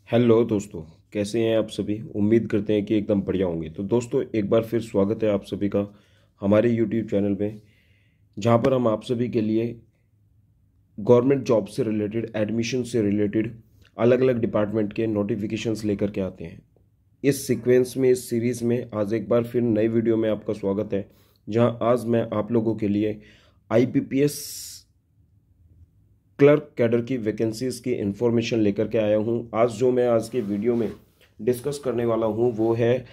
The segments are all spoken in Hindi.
हेलो दोस्तों, कैसे हैं आप सभी। उम्मीद करते हैं कि एकदम बढ़िया होंगे। तो दोस्तों, एक बार फिर स्वागत है आप सभी का हमारे यूट्यूब चैनल में, जहां पर हम आप सभी के लिए गवर्नमेंट जॉब से रिलेटेड, एडमिशन से रिलेटेड अलग अलग डिपार्टमेंट के नोटिफिकेशंस लेकर के आते हैं। इस सीक्वेंस में, इस सीरीज़ में आज एक बार फिर नई वीडियो में आपका स्वागत है, जहां आज मैं आप लोगों के लिए आईबीपीएस क्लर्क कैडर की वैकेंसीज की इंफॉर्मेशन लेकर के आया हूं। मैं आज के वीडियो में डिस्कस करने वाला हूं वो है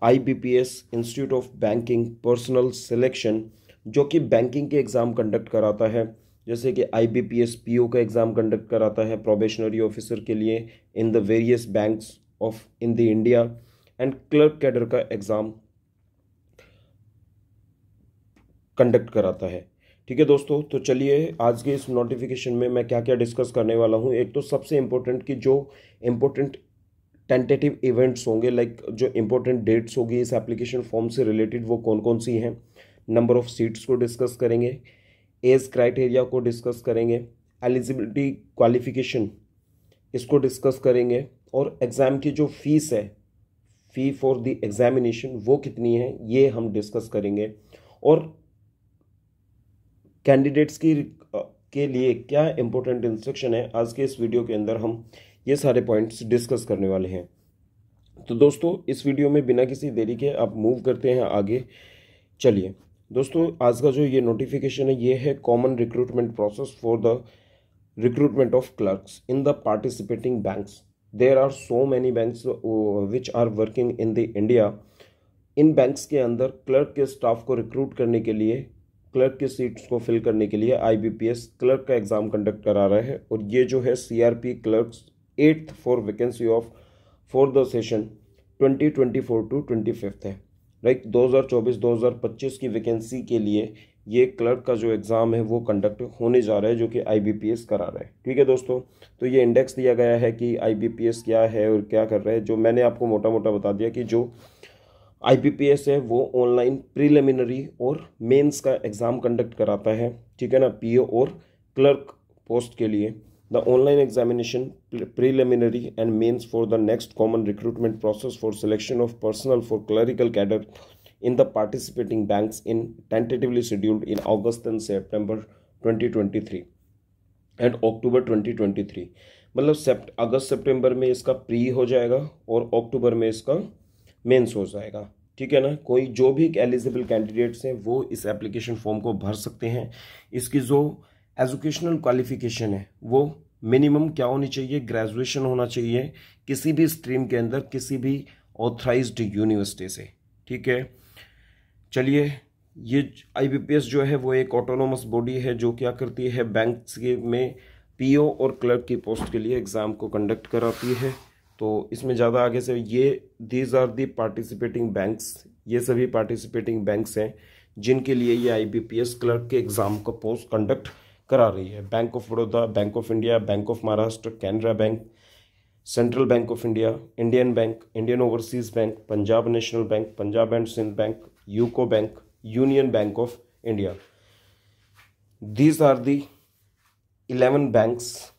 IBPS institute of banking personal selection, जो कि बैंकिंग के एग्ज़ाम कंडक्ट कराता है। जैसे कि आईबीपीएस पीओ का एग्ज़ाम कंडक्ट कराता है प्रोबेशनरी ऑफिसर के लिए in the various banks of in the India, and clerk cadre का एग्ज़ाम कंडक्ट कराता है। ठीक है दोस्तों, तो चलिए आज के इस नोटिफिकेशन में मैं क्या क्या डिस्कस करने वाला हूँ। एक तो सबसे इम्पोर्टेंट कि जो इम्पोर्टेंट टेंटेटिव इवेंट्स होंगे, लाइक जो इम्पोर्टेंट डेट्स होगी इस एप्लीकेशन फॉर्म से रिलेटेड, वो कौन कौन सी हैं। नंबर ऑफ सीट्स को डिस्कस करेंगे, एज क्राइटेरिया को डिस्कस करेंगे, एलिजिबिलिटी क्वालिफिकेशन इसको डिस्कस करेंगे, और एग्ज़ाम की जो फीस है, फ़ी फॉर द एग्जामिनेशन, वो कितनी है ये हम डिस्कस करेंगे। और कैंडिडेट्स की के लिए क्या इंपॉर्टेंट इंस्ट्रक्शन है, आज के इस वीडियो के अंदर हम ये सारे पॉइंट्स डिस्कस करने वाले हैं। तो दोस्तों, इस वीडियो में बिना किसी देरी के आप मूव करते हैं आगे। चलिए दोस्तों, आज का जो ये नोटिफिकेशन है ये है common recruitment process for the recruitment of clerks in the participating banks. There are so many banks which are working in the India. इन बैंक्स के अंदर क्लर्क के स्टाफ को रिक्रूट करने के लिए, क्लर्क की सीट्स को फिल करने के लिए आईबीपीएस क्लर्क का एग्ज़ाम कंडक्ट करा रहा है। और ये जो है CRP clerks 8th for vacancy of for the session 2024 to 25 है। राइट, 2024-2025 की वैकेंसी के लिए ये क्लर्क का जो एग्ज़ाम है वो कंडक्ट होने जा रहा है, जो कि आईबीपीएस करा रहा है। ठीक है दोस्तों, तो ये इंडेक्स दिया गया है कि आईबीपीएस क्या है और क्या कर रहा है। जो मैंने आपको मोटा मोटा बता दिया कि जो आईबीपीएस है वो ऑनलाइन प्रीलिमिनरी और मेंस का एग्ज़ाम कंडक्ट कराता है। ठीक है ना, पीओ और क्लर्क पोस्ट के लिए। The online examination preliminary and mains for the next common recruitment process for selection of personal for clerical cadre in the participating banks in tentatively scheduled in August and September 2023 and October 2023। मतलब अगस्त सितंबर में इसका प्री हो जाएगा और अक्टूबर में इसका मेंस हो जाएगा। ठीक है ना, कोई जो भी एलिजिबल कैंडिडेट्स हैं वो इस एप्लीकेशन फॉर्म को भर सकते हैं। इसकी जो एजुकेशनल क्वालिफिकेशन है वो मिनिमम क्या होनी चाहिए, ग्रेजुएशन होना चाहिए किसी भी स्ट्रीम के अंदर, किसी भी ऑथराइज्ड यूनिवर्सिटी से। ठीक है, चलिए, ये आईबीपीएस जो है वो एक ऑटोनोमस बॉडी है जो क्या करती है, बैंक्स के में पीओ और क्लर्क की पोस्ट के लिए एग्ज़ाम को कंडक्ट कराती है। तो इसमें ज़्यादा आगे से ये these are the participating banks, ये सभी पार्टिसिपेटिंग बैंक्स हैं जिनके लिए ये आईबीपीएस क्लर्क के एग्ज़ाम का पोस्ट कंडक्ट करा रही है। Bank of Baroda, bank of India, bank of Maharashtra, Canara bank, Central bank of India, Indian bank, Indian Overseas bank, Punjab National bank, Punjab and Sindh bank, UCO bank, Union bank of India. These are the 11 banks,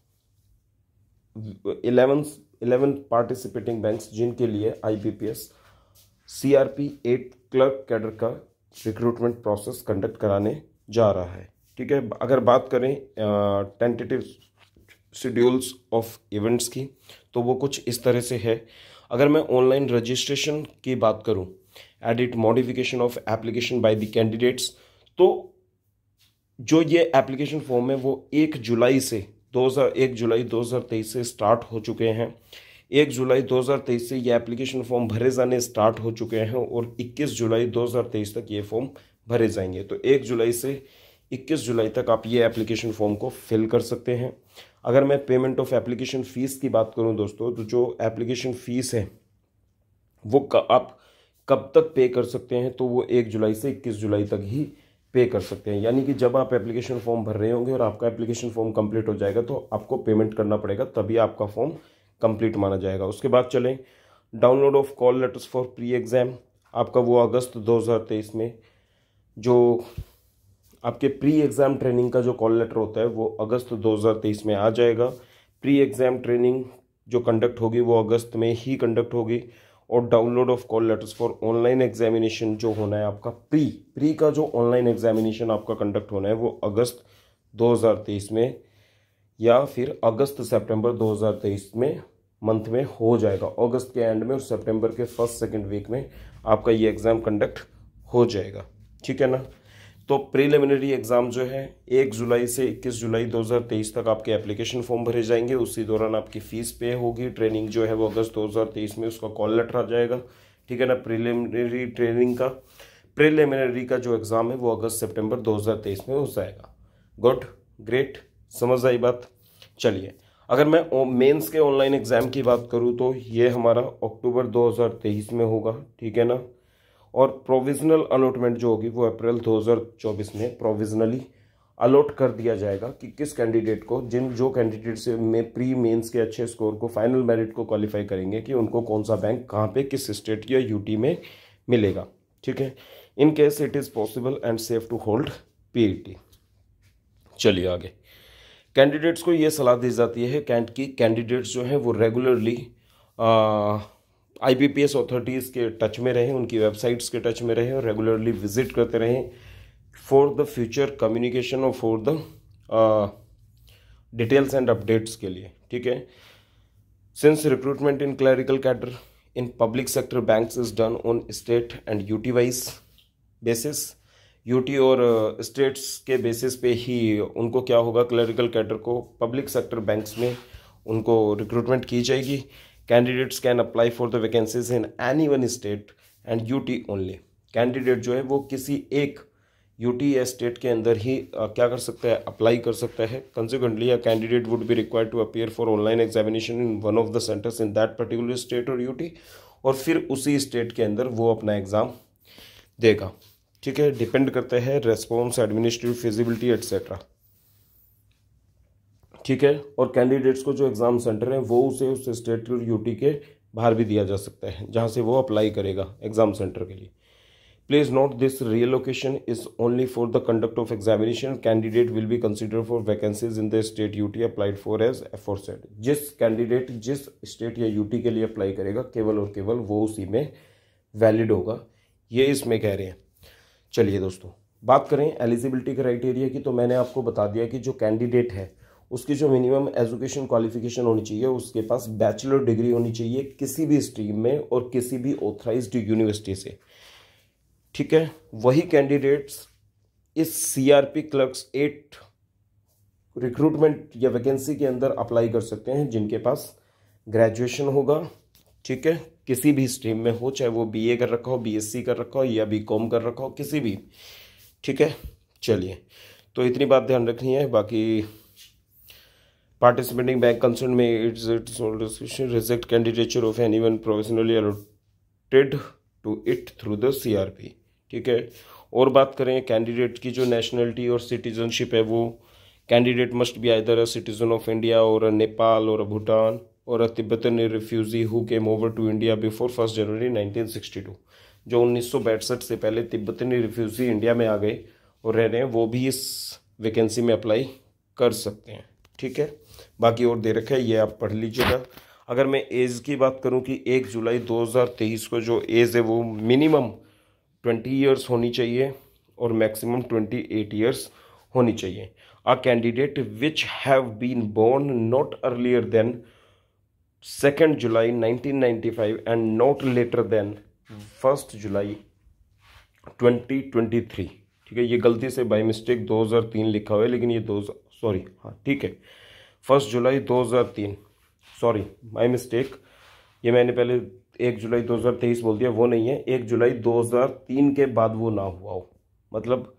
11 participating banks जिनके लिए आईबीपीएस सीआरपी 8 क्लर्क कैडर का रिक्रूटमेंट प्रोसेस कंडक्ट कराने जा रहा है। ठीक है, अगर बात करें टेंटेटिव शेड्यूल्स ऑफ इवेंट्स की, तो वो कुछ इस तरह से है। अगर मैं ऑनलाइन रजिस्ट्रेशन की बात करूं, edit modification of application by the candidates, तो जो ये एप्लीकेशन फॉर्म है वो 1 जुलाई 2023 से स्टार्ट हो चुके हैं। 1 जुलाई 2023 से ये एप्लीकेशन फॉर्म भरे जाने स्टार्ट हो चुके हैं और 21 जुलाई 2023 तक ये फॉर्म भरे जाएंगे। तो 1 जुलाई से 21 जुलाई तक आप ये एप्लीकेशन फॉर्म को फिल कर सकते हैं। अगर मैं पेमेंट ऑफ एप्लीकेशन फ़ीस की बात करूं दोस्तों, तो जो एप्लीकेशन फ़ीस है वो आप कब तक पे कर सकते हैं, तो वो 1 जुलाई से 21 जुलाई तक ही पे कर सकते हैं। यानी कि जब आप एप्लीकेशन फॉर्म भर रहे होंगे और आपका एप्लीकेशन फॉर्म कंप्लीट हो जाएगा तो आपको पेमेंट करना पड़ेगा, तभी आपका फॉर्म कंप्लीट माना जाएगा। उसके बाद चलें, download of call letters for pre exam, आपका वो अगस्त 2023 में जो आपके प्री एग्ज़ाम ट्रेनिंग का जो कॉल लेटर होता है वो अगस्त 2023 में आ जाएगा। प्री एग्ज़ाम ट्रेनिंग जो कंडक्ट होगी वो अगस्त में ही कंडक्ट होगी। और download of call letters for online examination जो होना है आपका प्री का जो ऑनलाइन एग्जामिनेशन आपका कंडक्ट होना है वो अगस्त 2023 में या फिर अगस्त सितंबर 2023 में मंथ में हो जाएगा। अगस्त के एंड में और सितंबर के फर्स्ट सेकंड वीक में आपका ये एग्ज़ाम कंडक्ट हो जाएगा, ठीक है ना। तो प्रीलिमिनरी एग्ज़ाम जो है 1 जुलाई से 21 जुलाई 2023 तक आपके एप्लीकेशन फॉर्म भरे जाएंगे। उसी दौरान आपकी फ़ीस पे होगी। ट्रेनिंग जो है वो अगस्त 2023 में उसका कॉल लेटर आ जाएगा, ठीक है ना। प्रीलिमिनरी ट्रेनिंग का प्रीलिमिनरी का जो एग्ज़ाम है वो अगस्त सितंबर 2023 में हो जाएगा। गुड, ग्रेट, समझ आई बात। चलिए, अगर मैं मेंस के ऑनलाइन एग्ज़ाम की बात करूं तो ये हमारा अक्टूबर 2023 में होगा, ठीक है ना। और प्रोविजनल अलॉटमेंट जो होगी वो अप्रैल 2024 में प्रोविजनली अलॉट कर दिया जाएगा कि किस कैंडिडेट को, जो कैंडिडेट से में प्री मेंस के अच्छे स्कोर को फाइनल मेरिट को क्वालिफाई करेंगे कि उनको कौन सा बैंक कहाँ पे किस स्टेट या यूटी में मिलेगा, ठीक है। In case it is possible and safe to hold PET. चलिए आगे, कैंडिडेट्स को ये सलाह दी जाती है कि कैंडिडेट्स जो हैं वो रेगुलरली IBPS अथॉरिटीज़ के टच में रहें, उनकी वेबसाइट्स के टच में रहें और रेगुलरली विजिट करते रहें फॉर द फ्यूचर कम्युनिकेशन और for the details and updates के लिए, ठीक है। Since recruitment in clerical cadre in public sector banks is done on state and UT wise basis, UT और स्टेट्स के बेसिस पे ही उनको क्या होगा, क्लरिकल कैडर को पब्लिक सेक्टर बैंक्स में उनको रिक्रूटमेंट की जाएगी। Candidates can apply for the vacancies in any one state and UT only. Candidate जो है वो किसी एक यूटी या स्टेट के अंदर ही क्या कर सकता है, अप्लाई कर सकता है। Consequently a candidate would be required to appear for online examination in one of the centres in that particular state और यूटी, और फिर उसी स्टेट के अंदर वो अपना एग्ज़ाम देगा, ठीक है। डिपेंड करता है रेस्पॉन्स, एडमिनिस्ट्रेटिव फिजिबिलिटी एट्सेट्रा, ठीक है। और कैंडिडेट्स को जो एग्ज़ाम सेंटर है वो उसे उस स्टेट और यूटी के बाहर भी दिया जा सकता है जहां से वो अप्लाई करेगा एग्ज़ाम सेंटर के लिए। Please note this relocation is only for the conduct of examination. Candidate will be consider for vacancies in the state UT applied for as aforesaid. जिस कैंडिडेट जिस स्टेट या यूटी के लिए अप्लाई करेगा केवल और केवल वो उसी में वैलिड होगा, ये इसमें कह रहे हैं। चलिए दोस्तों, बात करें एलिजिबिलिटी क्राइटेरिया की, तो मैंने आपको बता दिया कि जो कैंडिडेट है उसकी जो मिनिमम एजुकेशन क्वालिफिकेशन होनी चाहिए, उसके पास बैचलर डिग्री होनी चाहिए किसी भी स्ट्रीम में और किसी भी ऑथराइज्ड यूनिवर्सिटी से, ठीक है। वही कैंडिडेट्स इस CRP क्लर्क्स 8 रिक्रूटमेंट या वैकेंसी के अंदर अप्लाई कर सकते हैं जिनके पास ग्रेजुएशन होगा, ठीक है, किसी भी स्ट्रीम में हो, चाहे वो BA कर रखा हो, BSc कर रखा हो या BCom कर रखा हो, किसी भी, ठीक है। चलिए, तो इतनी बात ध्यान रखनी है। बाकी पार्टिसिपेटिंग बैंक कंसर्न में it's reject candidature of anyone professionally allotted to it through the CRP, ठीक है। और बात करें कैंडिडेट की जो नेशनलिटी और सिटीजनशिप है, वो candidate must be either a citizen of India or Nepal or Bhutan or a Tibetan refugee who came over to India before 1 January 1962। जो 1962 से पहले तिब्बतनी रिफ्यूजी इंडिया में आ गए और रह रहे हैं, वो भी इस वैकेंसी में अप्लाई कर सकते हैं, ठीक है। बाकी और दे रखा है, ये आप पढ़ लीजिएगा। अगर मैं एज की बात करूं कि 1 जुलाई 2023 को जो एज है वो मिनिमम 20 ईयर्स होनी चाहिए और मैक्सिमम 28 ईयर्स होनी चाहिए। A candidate which have been born not earlier than 2 July 1995 and not later than 1 July 2023, ठीक है। ये गलती से बाय मिस्टेक 2003 लिखा हुआ है, लेकिन ये ठीक है 1 जुलाई 2003, सॉरी बाय मिस्टेक, ये मैंने पहले 1 जुलाई 2023 बोल दिया, वो नहीं है। 1 जुलाई 2003 के बाद वो ना हुआ हो, मतलब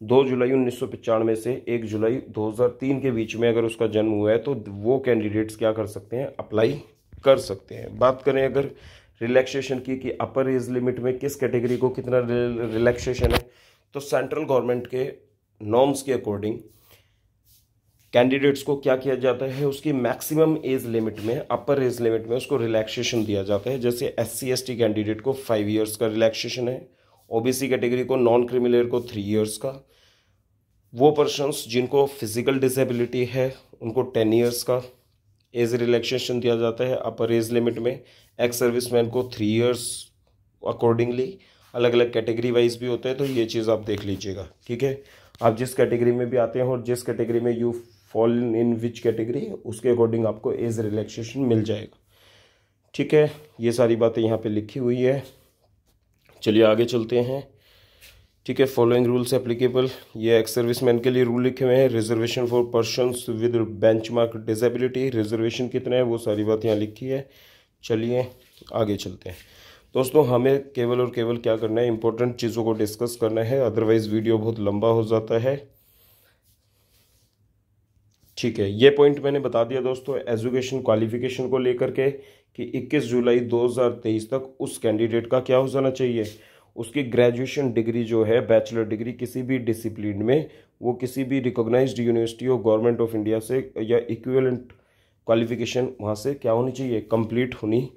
2 जुलाई 1995 से 1 जुलाई 2003 के बीच में अगर उसका जन्म हुआ है तो वो कैंडिडेट्स क्या कर सकते हैं, अप्लाई कर सकते हैं। बात करें अगर रिलैक्सेशन की कि अपर एज लिमिट में किस कैटेगरी को कितना रिलैक्सेशन है, तो सेंट्रल गवर्नमेंट के नॉर्म्स के अकॉर्डिंग कैंडिडेट्स को क्या किया जाता है, उसकी मैक्सिमम एज लिमिट में, अपर एज लिमिट में उसको रिलैक्सेशन दिया जाता है। जैसे SC ST कैंडिडेट को 5 ईयर्स का रिलैक्सेशन है, OBC कैटेगरी को, नॉन क्रिमिनल को 3 ईयर्स का, वो पर्सन्स जिनको फिजिकल डिसेबिलिटी है उनको 10 ईयर्स का, एज रिलैक्सेशन दिया जाता है अपर एज लिमिट में। एक्स सर्विसमैन को 3 इयर्स अकॉर्डिंगली अलग अलग कैटेगरी वाइज भी होता है, तो ये चीज़ आप देख लीजिएगा। ठीक है, आप जिस कैटेगरी में भी आते हैं और जिस कैटेगरी में you fall in which category, उसके अकॉर्डिंग आपको एज रिलैक्सेशन मिल जाएगा। ठीक है, ये सारी बातें यहाँ पे लिखी हुई है। चलिए आगे चलते हैं। ठीक है, फॉलोइंग रूल्स एप्लीकेबल, ये एक्स सर्विसमैन के लिए रूल लिखे हुए हैं। Reservation for persons with benchmark disability, reservation कितना है वो सारी बात यहाँ लिखी है। चलिए आगे चलते हैं। दोस्तों हमें केवल और केवल क्या करना है, इंपॉर्टेंट चीज़ों को डिस्कस करना है, अदरवाइज वीडियो बहुत लंबा हो जाता है। ठीक है, ये पॉइंट मैंने बता दिया दोस्तों एजुकेशन क्वालिफिकेशन को लेकर के कि 21 जुलाई 2023 तक उस कैंडिडेट का क्या हो जाना चाहिए, उसकी ग्रेजुएशन डिग्री जो है, बैचलर डिग्री किसी भी डिसिप्लिन में, वो किसी भी रिकॉग्नाइज्ड यूनिवर्सिटी और गवर्नमेंट ऑफ इंडिया से या इक्विवेलेंट क्वालिफिकेशन वहाँ से क्या होनी चाहिए, कंप्लीट होनी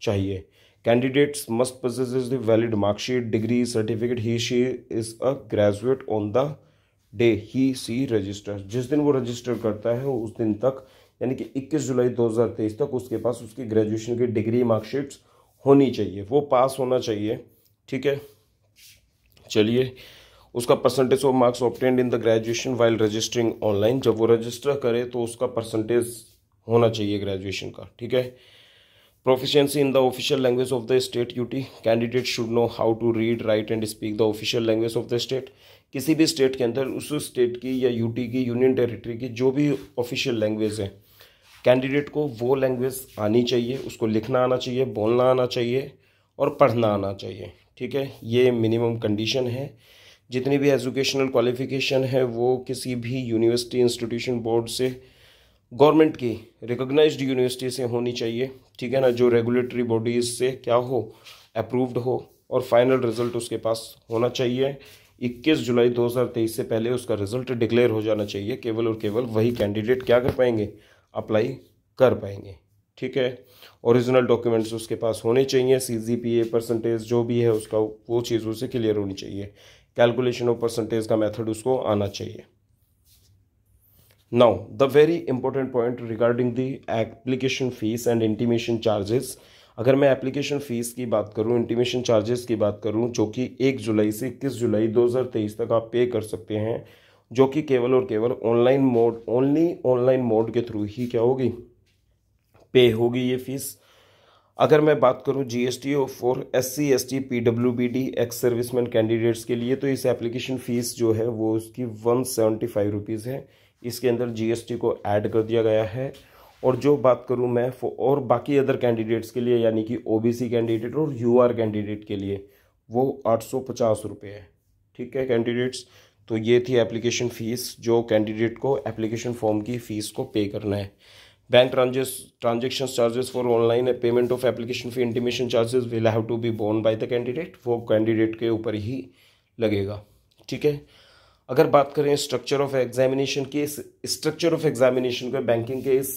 चाहिए। Candidates must possess the valid marksheet, degree, certificate. He she is a graduate on the day he she register, जिस दिन वो रजिस्टर करता है उस दिन तक, यानी कि 21 जुलाई 2023 तक उसके पास उसकी ग्रेजुएशन की डिग्री मार्कशीट्स होनी चाहिए, वो पास होना चाहिए। ठीक है, चलिए उसका percentage of marks obtained in the graduation while registering online, जब वो रजिस्टर करे तो उसका परसेंटेज होना चाहिए ग्रेजुएशन का। ठीक है, proficiency in the official language of the state UT, candidate should know how to read, write and speak the official language of the state. किसी भी स्टेट के अंदर उस स्टेट की या यूटी की, यूनियन टेरिटरी की जो भी ऑफिशियल लैंग्वेज है, कैंडिडेट को वो लैंग्वेज आनी चाहिए, उसको लिखना आना चाहिए, बोलना आना चाहिए और पढ़ना आना चाहिए। ठीक है, ये मिनिमम कंडीशन है। जितनी भी एजुकेशनल क्वालिफिकेशन है वो किसी भी यूनिवर्सिटी, इंस्टीट्यूशन, बोर्ड से, गवर्नमेंट की रिकॉग्नाइज्ड यूनिवर्सिटी से होनी चाहिए। ठीक है ना, जो रेगुलेटरी बॉडीज से क्या हो, अप्रूव्ड हो, और फाइनल रिजल्ट उसके पास होना चाहिए। 21 जुलाई 2023 से पहले उसका रिजल्ट डिक्लेयर हो जाना चाहिए। केवल और केवल वही कैंडिडेट क्या कर पाएंगे, अप्लाई कर पाएंगे। ठीक है, ओरिजिनल डॉक्यूमेंट्स उसके पास होने चाहिए, CGPA परसेंटेज जो भी है उसका, वो चीज़ उसे क्लियर होनी चाहिए। कैलकुलेशन ऑफ परसेंटेज का मेथड उसको आना चाहिए। Now the very important point regarding the application fees and intimation charges. अगर मैं एप्लीकेशन फ़ीस की बात करूं, इंटीमेशन चार्जेस की बात करूं, जो कि 1 जुलाई से 21 जुलाई 2023 तक आप पे कर सकते हैं, जो कि केवल और केवल online mode, only online mode के थ्रू ही क्या होगी, पे होगी ये फीस। अगर मैं बात करूं GST for SC ST PWBD ex serviceman candidates के लिए, तो इस एप्लीकेशन फ़ीस जो है वो उसकी 175 रुपीज़ है। इसके अंदर GST को ऐड कर दिया गया है। और जो बात करूं मैं और बाकी अदर कैंडिडेट्स के लिए, यानी कि OBC कैंडिडेट और UR कैंडिडेट के लिए, वो 850 रुपये है। ठीक है कैंडिडेट्स, तो ये थी एप्लीकेशन फ़ीस जो कैंडिडेट को एप्लीकेशन फॉर्म की फ़ीस को पे करना है। Bank transaction charges for online payment of application fee intimation charges will have to be borne by the candidate, वो कैंडिडेट के ऊपर ही लगेगा। ठीक है, अगर बात करें स्ट्रक्चर ऑफ एग्जामिनेशन की, इस स्ट्रक्चर ऑफ एग्जामिनेशन के बैंकिंग के इस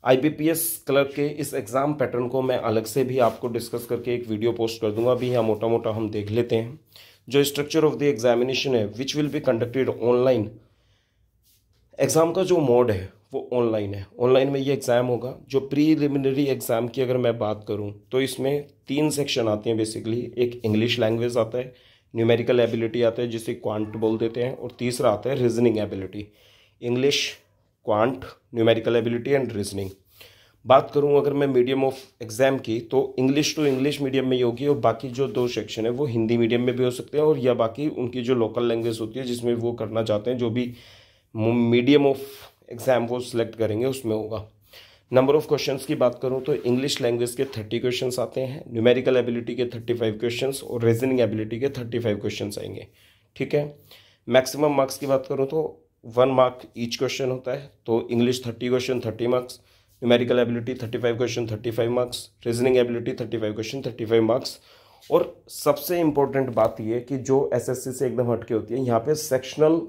IBPS क्लर्क के इस एग्ज़ाम पैटर्न को मैं अलग से भी आपको डिस्कस करके एक वीडियो पोस्ट कर दूंगा। अभी यहाँ मोटा मोटा हम देख लेते हैं। जो स्ट्रक्चर ऑफ द एग्जामिनेशन है which will be conducted online, exam का जो मोड है वो ऑनलाइन है। ऑनलाइन में ये एग्ज़ाम होगा। जो प्रीलिमिनरी एग्ज़ाम की अगर मैं बात करूँ तो इसमें 3 सेक्शन आते हैं बेसिकली। एक इंग्लिश लैंग्वेज आता है, न्यूमेरिकल एबिलिटी आता है जिसे क्वांट बोल देते हैं, और तीसरा आता है reasoning ability. English, quant, numerical ability and reasoning. बात करूं अगर मैं मीडियम ऑफ एग्जाम की, तो इंग्लिश तो इंग्लिश मीडियम में ही होगी, और बाकी जो 2 सेक्शन है वो हिंदी मीडियम में भी हो सकते हैं, और या बाकी उनकी जो लोकल लैंग्वेज होती है जिसमें वो करना चाहते हैं, जो भी मीडियम ऑफ एग्जाम वो सिलेक्ट करेंगे उसमें होगा। नंबर ऑफ क्वेश्चंस की बात करूं तो इंग्लिश लैंग्वेज के 30 क्वेश्चंस आते हैं, न्यूमेरिकल एबिलिटी के 35 क्वेश्चंस और रीजनिंग एबिलिटी के 35 क्वेश्चंस आएंगे। ठीक है, मैक्सिमम मार्क्स की बात करूं तो 1 मार्क ईच क्वेश्चन होता है। तो English 30 question 30 marks, numerical ability 35 question 35 marks, reasoning ability 35 question 35 marks. और सबसे इंपॉर्टेंट बात यह कि जो SSC से एकदम हटके होती है, यहाँ पे सेक्शनल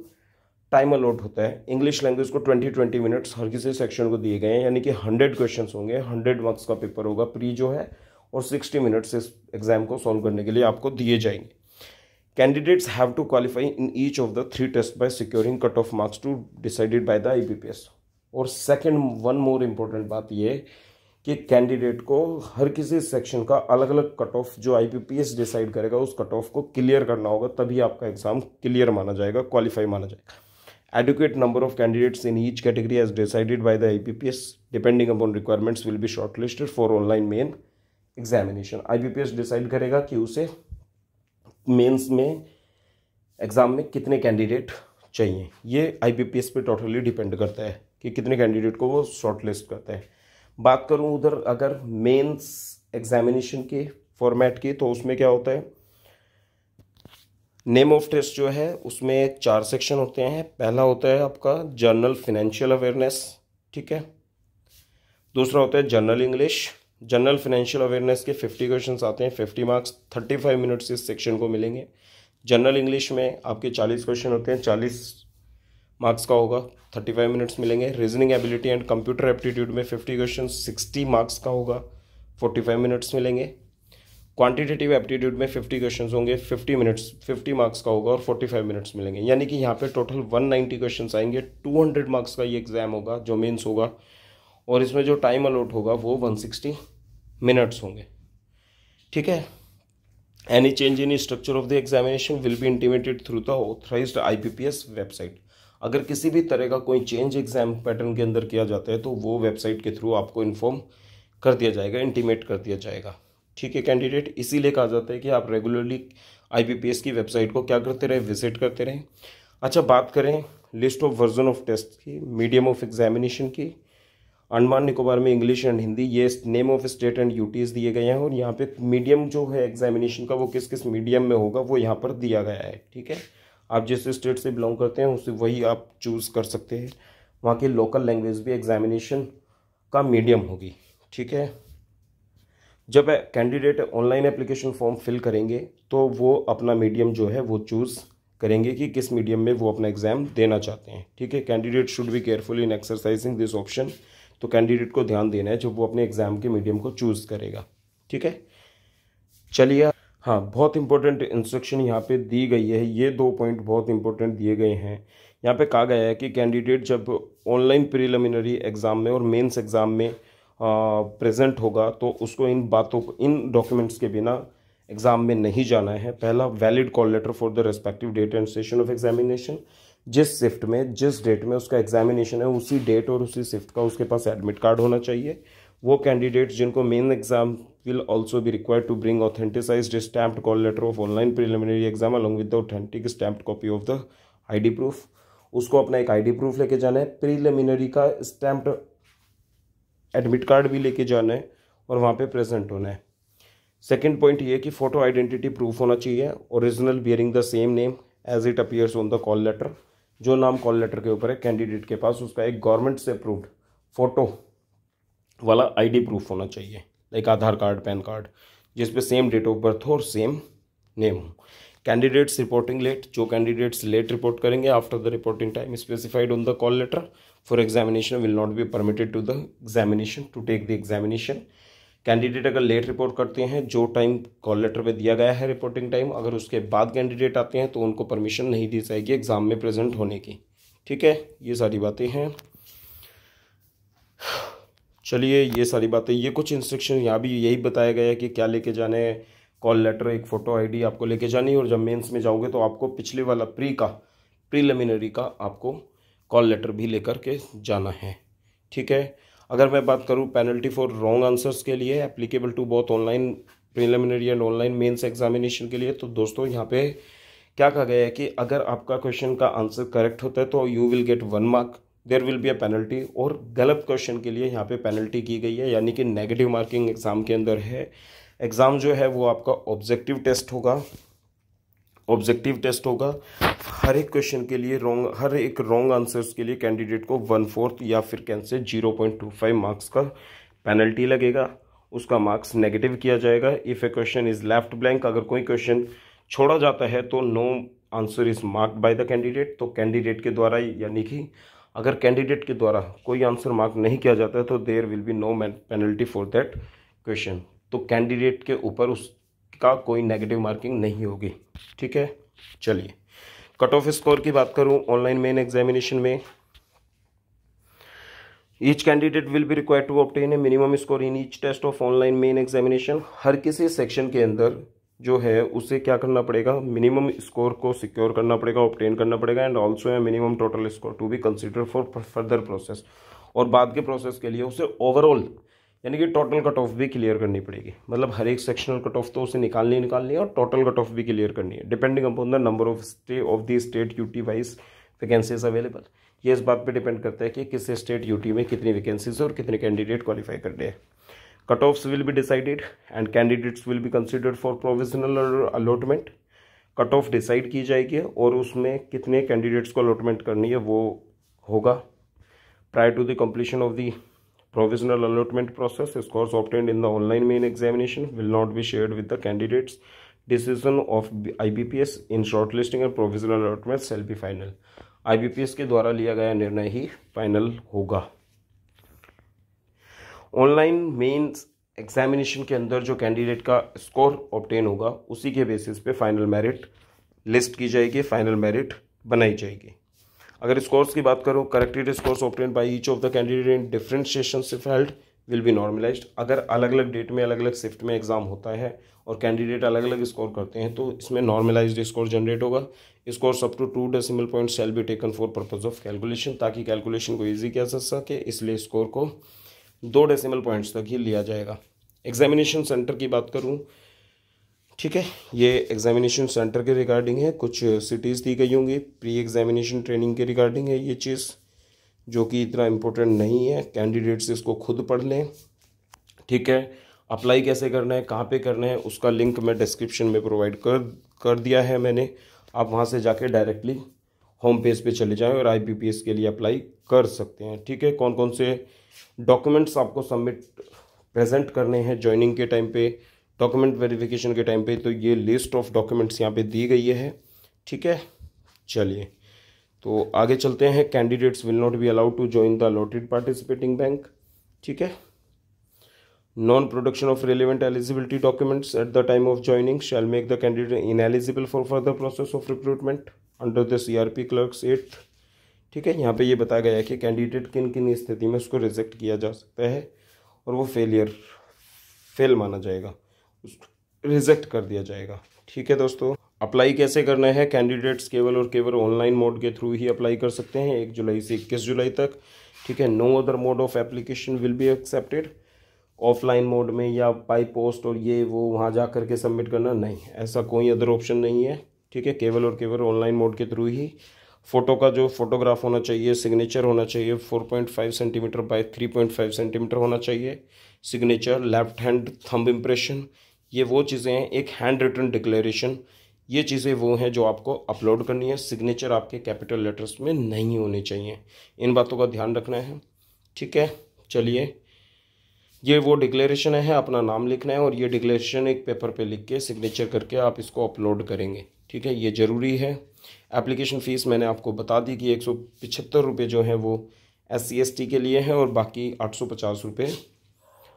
टाइम अलॉट होता है। इंग्लिश लैंग्वेज को 20 मिनट्स हर किसी सेक्शन को दिए गए हैं, यानी कि 100 क्वेश्चन होंगे, 100 मार्क्स का पेपर होगा प्री जो है, और 60 मिनट्स इस एग्जाम को सॉल्व करने के लिए आपको दिए जाएंगे। Candidates have to qualify in each of the 3 test by securing cut off marks to decided by the IBPS। और सेकंड वन मोर इम्पोर्टेंट बात ये कि कैंडिडेट को हर किसी सेक्शन का अलग अलग कट ऑफ जो आईपीपीएस डिसाइड करेगा उस कट ऑफ को क्लियर करना होगा, तभी आपका एग्जाम क्लियर माना जाएगा, क्वालिफाई माना जाएगा। Adequate number of candidates in each category as decided by the IBPS depending upon requirements will be shortlisted for online main examination. IBPS decide करेगा कि उसे मेंस में एग्जाम में कितने कैंडिडेट चाहिए। ये आईपीपीएस पे टोटली डिपेंड करता है कि कितने कैंडिडेट को वो शॉर्टलिस्ट करता है। बात करूं उधर अगर मेंस एग्जामिनेशन के फॉर्मेट की, तो उसमें क्या होता है, नेम ऑफ टेस्ट जो है उसमें 4 सेक्शन होते हैं। पहला होता है आपका जनरल फाइनेंशियल अवेयरनेस, ठीक है। दूसरा होता है general English. General financial awareness के 50 क्वेश्चंस आते हैं, 50 मार्क्स, 35 मिनट्स इस सेक्शन को मिलेंगे। जनरल इंग्लिश में आपके 40 क्वेश्चन होते हैं, 40 मार्क्स का होगा, 35 मिनट्स मिलेंगे। Reasoning ability and computer aptitude में 50 क्वेश्चन, 60 मार्क्स का होगा, 45 मिनट्स मिलेंगे। क्वांटिटेटिव एप्टीट्यूड में 50 क्वेश्चन होंगे, 50 मिनट्स, 50 मार्क्स का होगा और 45 मिनट्स मिलेंगे। यानी कि यहाँ पे टोटल 190 क्वेश्चन आएंगे। 200 मार्क्स का ये एग्जाम होगा जो मेंस होगा, और इसमें जो टाइम अलॉट होगा वो 160 मिनट्स होंगे, ठीक है। Any change in structure of the examination will be intimated through the authorised IPPS website. अगर किसी भी तरह का कोई चेंज एग्जाम पैटर्न के अंदर किया जाता है तो वो वेबसाइट के थ्रू आपको इन्फॉर्म कर दिया जाएगा, इंटीमेट कर दिया जाएगा, ठीक है कैंडिडेट। इसीलिए कहा जाता है कि आप रेगुलरली आईपीपीएस की वेबसाइट को क्या करते रहे, विजिट करते रहें। अच्छा, बात करें list of version of test की, मीडियम ऑफ एग्जामिनेशन की। अंडमान निकोबार में इंग्लिश एंड हिंदी, ये name of state and UTs दिए गए हैं, और यहाँ पे मीडियम जो है एग्जामिनेशन का वो किस किस मीडियम में होगा वो यहाँ पर दिया गया है, ठीक है। आप जिस स्टेट से बिलोंग करते हैं उससे वही आप चूज़ कर सकते हैं। वहाँ की लोकल लैंग्वेज भी एग्जामिनेशन का मीडियम होगी, ठीक है। जब candidate online application form fill करेंगे तो वो अपना मीडियम जो है वो चूज़ करेंगे कि किस मीडियम में वो अपना एग्जाम देना चाहते हैं, ठीक है। Candidate should be careful in exercising this option. तो कैंडिडेट को ध्यान देना है जब वो अपने एग्जाम के मीडियम को चूज़ करेगा, ठीक है। चलिए, हाँ, बहुत इंपॉर्टेंट इंस्ट्रक्शन यहाँ पे दी गई है। ये 2 पॉइंट बहुत इंपॉर्टेंट दिए गए हैं। यहाँ पे कहा गया है कि कैंडिडेट जब ऑनलाइन प्रीलिमिनरी एग्ज़ाम में और मेंस एग्ज़ाम में प्रेजेंट होगा तो उसको इन बातों को, इन डॉक्यूमेंट्स के बिना एग्ज़ाम में नहीं जाना है। पहला, valid call letter for the respective date and session of examination. जिस शिफ्ट में, जिस डेट में उसका एग्जामिनेशन है उसी डेट और उसी शिफ्ट का उसके पास एडमिट कार्ड होना चाहिए। वो कैंडिडेट्स जिनको main exam will also be required to bring authenticized stamped call letter of online preliminary exam along with the authentic stamped copy of the ID proof। उसको अपना एक ID proof लेके जाना है, प्रीलिमिनरी का स्टैम्प्ड एडमिट कार्ड भी लेके जाना है और वहाँ पे प्रेजेंट होना है। सेकंड पॉइंट ये कि फोटो आइडेंटिटी प्रूफ होना चाहिए, original bearing the same name as it appears on the call letter. जो नाम कॉल लेटर के ऊपर है कैंडिडेट के पास, उसका एक गवर्नमेंट से अप्रूव्ड फोटो वाला ID प्रूफ होना चाहिए, like Aadhaar card, pan card, जिसपे सेम डेट ऑफ बर्थ हो और सेम नेम हो। कैंडिडेट्स रिपोर्टिंग लेट, जो कैंडिडेट्स लेट रिपोर्ट करेंगे after the reporting time specified on the call letter for examination will not be permitted to the examination to take the examination. Candidate अगर लेट रिपोर्ट करते हैं, जो टाइम कॉल लेटर पे दिया गया है रिपोर्टिंग टाइम, अगर उसके बाद कैंडिडेट आते हैं तो उनको परमिशन नहीं दी जाएगी एग्जाम में प्रेजेंट होने की, ठीक है। ये सारी बातें हैं। चलिए, ये सारी बातें, ये कुछ इंस्ट्रक्शन यहाँ भी यही बताया गया है कि क्या लेके जाना है, कॉल लेटर, एक फ़ोटो ID आपको लेके जानी है, और जब मेंस में जाओगे तो आपको पिछले वाला प्रीलिमिनरी का आपको कॉल लेटर भी लेकर के जाना है, ठीक है। अगर मैं बात करूँ पेनल्टी फॉर रॉन्ग आंसर्स के लिए applicable to both online preliminary and online mains examination के लिए, तो दोस्तों यहाँ पे क्या कहा गया है कि अगर आपका क्वेश्चन का आंसर करेक्ट होता है तो you will get 1 mark, there will be a penalty. और गलत क्वेश्चन के लिए यहाँ पे पेनल्टी की गई है, यानी कि नेगेटिव मार्किंग एग्जाम के अंदर है। एग्ज़ाम जो है वो आपका ऑब्जेक्टिव टेस्ट होगा, ऑब्जेक्टिव टेस्ट होगा। हर एक क्वेश्चन के लिए हर एक रॉन्ग आंसर्स के लिए कैंडिडेट को 1/4 या फिर कैसे 0.25 मार्क्स का पेनल्टी लगेगा, उसका मार्क्स नेगेटिव किया जाएगा। If a question is left blank, अगर कोई क्वेश्चन छोड़ा जाता है तो no answer is marked by the candidate. तो कैंडिडेट के द्वारा, यानी कि अगर कैंडिडेट के द्वारा कोई आंसर मार्क नहीं किया जाता है तो there will be no penalty for that question. तो कैंडिडेट के ऊपर उसका कोई नेगेटिव मार्किंग नहीं होगी, ठीक है। चलिए, कट ऑफ स्कोर की बात करूं ऑनलाइन मेन एग्जामिनेशन में, each candidate will be required to obtain a minimum score in each test of online main examination. हर किसी सेक्शन के अंदर जो है उसे क्या करना पड़ेगा, मिनिमम स्कोर को सिक्योर करना पड़ेगा, ऑब्टेन करना पड़ेगा, and also a minimum total score to be consider for further process. और बाद के प्रोसेस के लिए उसे ओवरऑल यानी कि टोटल कट ऑफ भी क्लियर करनी पड़ेगी। मतलब हर एक सेक्शनल कट ऑफ तो उसे निकालनी है और टोटल कट ऑफ भी क्लियर करनी है, depending upon the number of the state UT wise vacancies available. ये इस बात पे डिपेंड करता है कि किस स्टेट यूटी में कितनी वैकेंसीज और कितने कैंडिडेट क्वालिफाई करने हैं। Cut offs will be decided and candidates will be considered for provisional allotment. Cut off decide की जाएगी और उसमें कितने कैंडिडेट्स को अलॉटमेंट करनी है वो होगा। Prior to the completion of the provisional allotment process, scores obtained in the online main examination will not be shared with the candidates. Decision of IBPS in shortlisting and provisional allotment shall be final. IBPS के द्वारा लिया गया निर्णय ही फाइनल होगा। ऑनलाइन मेंस एग्जामिनेशन के अंदर जो कैंडिडेट का स्कोर ऑब्टेन होगा उसी के बेसिस पे फाइनल मेरिट लिस्ट की जाएगी, फाइनल मेरिट बनाई जाएगी। अगर स्कोर्स की बात करो, corrected scores obtain by each of the candidate in different sessions if held will be normalised. अगर अलग अलग डेट में अलग अलग शिफ्ट में एग्जाम होता है और कैंडिडेट अलग अलग स्कोर करते हैं तो इसमें नॉर्मलाइज्ड स्कोर जनरेट होगा। Scores up to 2 decimal point shall be taken for purpose of calculation, ताकि कैलकुलेशन को ईजी किया जा सके, इसलिए स्कोर को 2 डेसिमल पॉइंट्स तक ही लिया जाएगा। एग्जामिनेशन सेंटर की बात करूँ, ठीक है, ये एग्जामिनेशन सेंटर के रिगार्डिंग है। कुछ सिटीज़ दी गई होंगी, प्री एग्जामिनेशन ट्रेनिंग के रिगार्डिंग है ये चीज़, जो कि इतना इम्पोर्टेंट नहीं है, कैंडिडेट्स इसको खुद पढ़ लें। ठीक है, अप्लाई कैसे करना है, कहाँ पे करना है, उसका लिंक मैं डिस्क्रिप्शन में प्रोवाइड कर दिया है मैंने। आप वहाँ से जाके डायरेक्टली होम पेज पे चले जाएं और IBPS के लिए अप्लाई कर सकते हैं। ठीक है, कौन कौन से डॉक्यूमेंट्स आपको सबमिट प्रेजेंट करने हैं ज्वाइनिंग के टाइम पे, डॉक्यूमेंट वेरिफिकेशन के टाइम पे, तो ये लिस्ट ऑफ डॉक्यूमेंट्स यहाँ पे दी गई है। ठीक है, चलिए तो आगे चलते हैं। Candidates will not be allowed to join the allotted participating bank. ठीक है, non production of relevant eligibility documents at the time of joining shall make the candidate ineligible for further process of recruitment under the CRP clerks 8। ठीक है, यहाँ पे ये बताया गया है कि कैंडिडेट किन किन स्थिति में उसको रिजेक्ट किया जा सकता है और वो फेल माना जाएगा, रिजेक्ट कर दिया जाएगा। ठीक है दोस्तों, अप्लाई कैसे करना है, कैंडिडेट्स केवल और केवल ऑनलाइन मोड के थ्रू ही अप्लाई कर सकते हैं 1 जुलाई से 21 जुलाई तक। ठीक है, no other mode of application will be accepted. Offline mode में या बाई पोस्ट और ये वो वहाँ जा करके सबमिट करना नहीं, ऐसा कोई अदर ऑप्शन नहीं है। ठीक है, केवल और केवल ऑनलाइन मोड के थ्रू ही। फ़ोटो का जो फोटोग्राफ होना चाहिए, सिग्नेचर होना चाहिए 4.5 सेंटीमीटर बाय 3.5 सेंटीमीटर होना चाहिए। Signature, left hand thumb impression, ये वो चीज़ें हैं। एक हैंड रिटन डिक्लेरेशन, ये चीज़ें वो हैं जो आपको अपलोड करनी है। सिग्नेचर आपके कैपिटल लेटर्स में नहीं होने चाहिए, इन बातों का ध्यान रखना है। ठीक है, चलिए, ये वो डिक्लेरेशन है, अपना नाम लिखना है और ये डिक्लेरेशन एक पेपर पे लिख के सिग्नेचर करके आप इसको अपलोड करेंगे। ठीक है, ये ज़रूरी है। एप्लीकेशन फ़ीस मैंने आपको बता दी कि 175 रुपये जो है वो SC ST के लिए है और बाकी 850 रुपये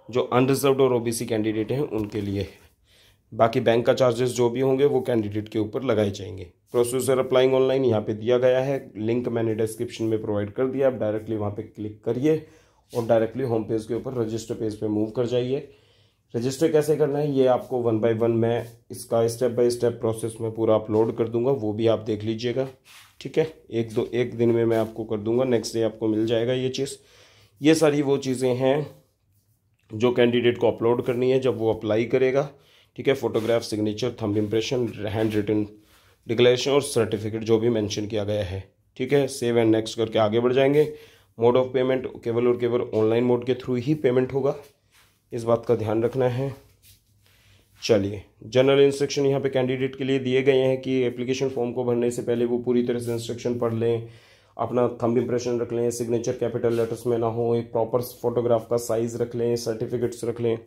जो अनरिजर्व्ड और OBC कैंडिडेट हैं उनके लिए है। बाकी बैंक का चार्जेस जो भी होंगे वो कैंडिडेट के ऊपर लगाए जाएंगे। प्रोसीजर अप्लाइंग ऑनलाइन यहाँ पे दिया गया है, लिंक मैंने डिस्क्रिप्शन में प्रोवाइड कर दिया। आप डायरेक्टली वहाँ पे क्लिक करिए और डायरेक्टली होम पेज के ऊपर रजिस्टर पेज पे मूव कर जाइए। रजिस्टर कैसे करना है ये आपको 1 बाय 1 मैं इसका स्टेप बाय स्टेप प्रोसेस में पूरा अपलोड कर दूंगा, वो भी आप देख लीजिएगा। ठीक है, एक दिन में मैं आपको कर दूंगा, नेक्स्ट डे आपको मिल जाएगा ये चीज़। ये सारी वो चीज़ें हैं जो कैंडिडेट को अपलोड करनी है जब वो अप्लाई करेगा। ठीक है, photograph, signature, thumb impression, hand written declaration और सर्टिफिकेट जो भी मेंशन किया गया है। ठीक है, सेव एंड नेक्स्ट करके आगे बढ़ जाएंगे। मोड ऑफ पेमेंट केवल और केवल ऑनलाइन मोड के थ्रू ही पेमेंट होगा, इस बात का ध्यान रखना है। चलिए, जनरल इंस्ट्रक्शन यहाँ पे कैंडिडेट के लिए दिए गए हैं कि एप्लीकेशन फॉर्म को भरने से पहले वो पूरी तरह से इंस्ट्रक्शन पढ़ लें, अपना थंब इम्प्रेशन रख लें, सिग्नेचर कैपिटल लेटर्स में ना हो, एक प्रॉपर फोटोग्राफ का साइज़ रख लें, सर्टिफिकेट्स रख लें।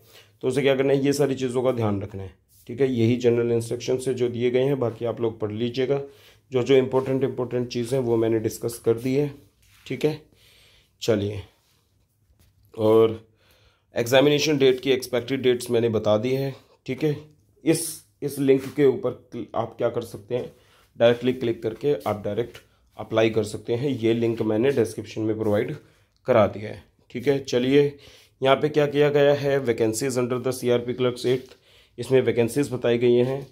तो उसे क्या करना है, ये सारी चीज़ों का ध्यान रखना है। ठीक है, यही जनरल इंस्ट्रक्शन से जो दिए गए हैं, बाकी आप लोग पढ़ लीजिएगा। जो जो इम्पोर्टेंट चीज़ें वो मैंने डिस्कस कर दी है। ठीक है, चलिए, और एग्जामिनेशन डेट की एक्सपेक्टेड डेट्स मैंने बता दी है। ठीक है, इस लिंक के ऊपर आप क्या कर सकते हैं, डायरेक्टली क्लिक करके आप डायरेक्ट अप्लाई कर सकते हैं। ये लिंक मैंने डिस्क्रिप्शन में प्रोवाइड करा दिया है। ठीक है, चलिए यहाँ पे क्या किया गया है, vacancies under the CRP clerks act, इसमें वैकेंसीज बताई गई हैं।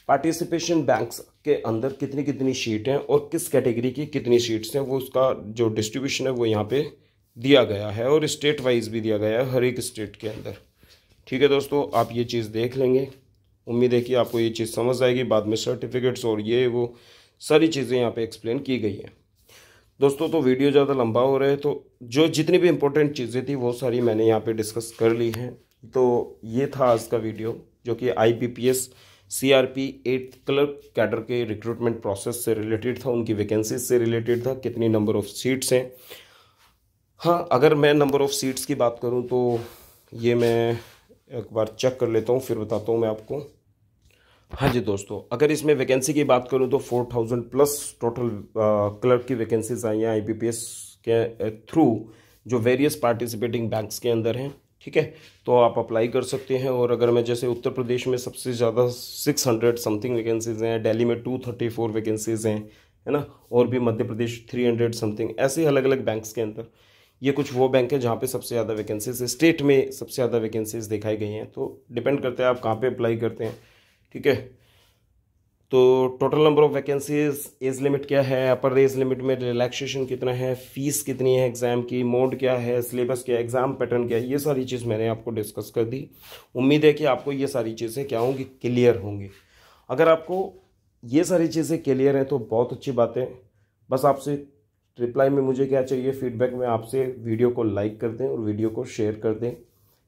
पार्टिसिपेशन बैंक्स के अंदर कितनी कितनी सीट हैं और किस कैटेगरी की कितनी सीट्स हैं, वो उसका जो डिस्ट्रीब्यूशन है वो यहाँ पे दिया गया है, और स्टेट वाइज भी दिया गया है हर एक स्टेट के अंदर। ठीक है दोस्तों, आप ये चीज़ देख लेंगे, उम्मीद है कि आपको ये चीज़ समझ आएगी। बाद में सर्टिफिकेट्स और ये वो सारी चीज़ें यहाँ पे एक्सप्लेन की गई हैं दोस्तों। तो वीडियो ज़्यादा लंबा हो रहा है, तो जो जितनी भी इंपॉर्टेंट चीज़ें थी वो सारी मैंने यहाँ पे डिस्कस कर ली हैं। तो ये था आज का वीडियो, जो कि IBPS CRP 8 क्लर्क कैडर के रिक्रूटमेंट प्रोसेस से रिलेटेड था, उनकी वैकेंसीज से रिलेटेड था, कितनी नंबर ऑफ़ सीट्स हैं। हाँ, अगर मैं नंबर ऑफ़ सीट्स की बात करूँ तो ये मैं एक बार चेक कर लेता हूँ, फिर बताता हूँ मैं आपको। हाँ जी दोस्तों, अगर इसमें वैकेंसी की बात करूँ तो 4000 प्लस टोटल क्लर्क की वैकेंसीज आई हैं IBPS के थ्रू, जो वेरियस पार्टिसिपेटिंग बैंक्स के अंदर हैं। ठीक है, तो आप अप्लाई कर सकते हैं। और अगर मैं जैसे उत्तर प्रदेश में सबसे ज़्यादा 600 समथिंग वैकेंसीज हैं, दिल्ली में 234 वैकेंसीज हैं, है ना, और भी मध्य प्रदेश 300 समथिंग, ऐसे अलग अलग बैंक्स के अंदर ये कुछ वो बैंक है जहाँ पे सबसे ज़्यादा वैकेंसीज, स्टेट में सबसे ज़्यादा वैकेंसीज दिखाई गई हैं। तो डिपेंड करता है आप कहाँ पे अप्लाई करते हैं। ठीक है, तो total number of vacancies, age limit क्या है, अपर एज लिमिट में रिलैक्सेशन कितना है, फीस कितनी है एग्ज़ाम की, मोड क्या है, सिलेबस क्या है, एग्ज़ाम पैटर्न क्या है, ये सारी चीज़ मैंने आपको डिस्कस कर दी। उम्मीद है कि आपको ये सारी चीज़ें क्या होंगी, क्लियर होंगी। अगर आपको ये सारी चीज़ें क्लियर हैं तो बहुत अच्छी बात है। बस आपसे रिप्लाई में मुझे क्या चाहिए, फीडबैक में आपसे वीडियो को लाइक कर दें और वीडियो को शेयर कर दें।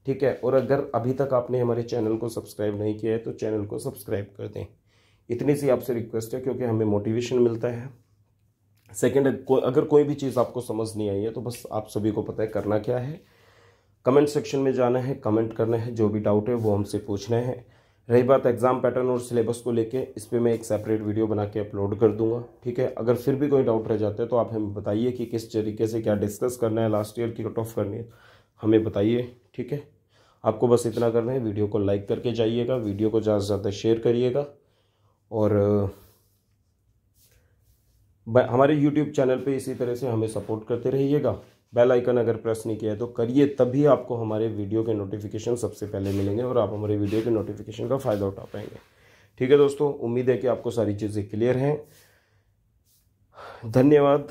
ठीक है, और अगर अभी तक आपने हमारे चैनल को सब्सक्राइब नहीं किया है तो चैनल को सब्सक्राइब कर दें। इतनी सी आपसे रिक्वेस्ट है, क्योंकि हमें मोटिवेशन मिलता है। सेकंड, अगर कोई भी चीज़ आपको समझ नहीं आई है तो बस आप सभी को पता है करना क्या है, कमेंट सेक्शन में जाना है, कमेंट करना है, जो भी डाउट है वो हमसे पूछना है। रही बात एग्जाम पैटर्न और सिलेबस को लेके, इस पर मैं एक सेपरेट वीडियो बना के अपलोड कर दूंगा। ठीक है, अगर फिर भी कोई डाउट रह जाता है तो आप हमें बताइए कि किस तरीके से क्या डिस्कस करना है, लास्ट ईयर की कट ऑफ करनी है, हमें बताइए। ठीक है, आपको बस इतना करना है, वीडियो को लाइक करके जाइएगा, वीडियो को ज़्यादा से ज़्यादा शेयर करिएगा, और हमारे YouTube चैनल पे इसी तरह से हमें सपोर्ट करते रहिएगा। बेल आइकन अगर प्रेस नहीं किया है तो करिए, तभी आपको हमारे वीडियो के नोटिफिकेशन सबसे पहले मिलेंगे और आप हमारे वीडियो के नोटिफिकेशन का फ़ायदा उठा पाएंगे। ठीक है दोस्तों, उम्मीद है कि आपको सारी चीज़ें क्लियर हैं। धन्यवाद।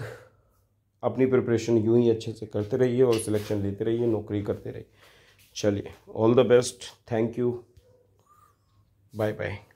अपनी प्रिपरेशन यूं ही अच्छे से करते रहिए और सिलेक्शन लेते रहिए, नौकरी करते रहिए। चलिए, all the best, thank you, bye bye.